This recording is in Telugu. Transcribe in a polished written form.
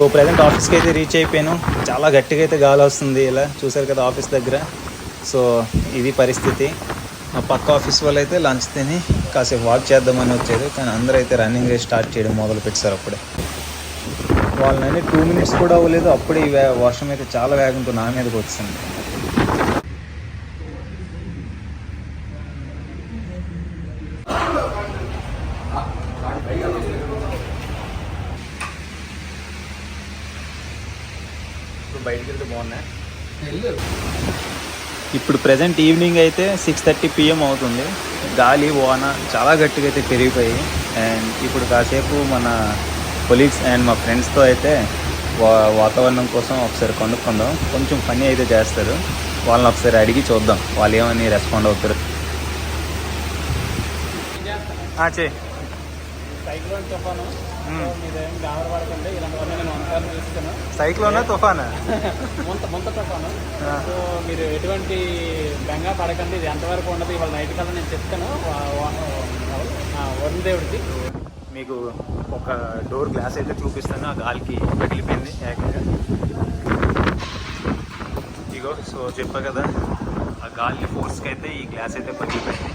సో ప్రజెంట్ ఆఫీస్కి అయితే రీచ్ అయిపోయాను. చాలా గట్టిగా అయితే గాలి వస్తుంది, ఇలా చూసారు కదా ఆఫీస్ దగ్గర. సో ఇది పరిస్థితి. మా పక్క ఆఫీస్ వాళ్ళు అయితే లంచ్ తిని కాసేపు వాక్ చేద్దామని వచ్చారు, కానీ అందరూ అయితే రన్నింగ్ రేస్ స్టార్ట్ చేయడం మొదలు పెట్టారు. అప్పుడే వాళ్ళని 2 minutes కూడా అవ్వలేదు, అప్పుడే ఈ వర్షం అయితే చాలా వేగంతో నా మీదకి వచ్చింది. బయటికి వెళ్తే బాగున్నాయి. ఇప్పుడు ప్రజెంట్ ఈవినింగ్ అయితే 6:30 PM అవుతుంది. గాలి వాన చాలా గట్టిగా అయితే పెరిగిపోయి, అండ్ ఇప్పుడు కాసేపు మన కొలీగ్స్ అండ్ మా ఫ్రెండ్స్తో అయితే వాతావరణం కోసం ఒకసారి కనుక్కుందాం. కొంచెం పని అయితే చేస్తారు, వాళ్ళని ఒకసారి అడిగి చూద్దాం వాళ్ళు ఏమని రెస్పాండ్ అవుతారు. సైక్లోన్ తుఫాను మీరేం గాబరపడకండి, ఇలాంటివన్నీ నేను వనసారి చూస్తాను. సైక్లోనా తుఫానా? ముంత తుఫాను. సో మీరు ఎటువంటి బెంగా పడకండి, ఇది ఎంతవరకు ఉండదు ఇవాళ నైట్ కల్లా నేను చెప్తాను వరుణ్ దేవుడికి. మీకు ఒక డోర్ గ్లాస్ అయితే చూపిస్తాను, ఆ గాలికి పగిలిపోయింది ఏకంగా. ఇగో సో చెప్పా కదా, ఆ గాలి ఫోర్స్కి అయితే ఈ గ్లాస్ అయితే పగిలిపోయింది.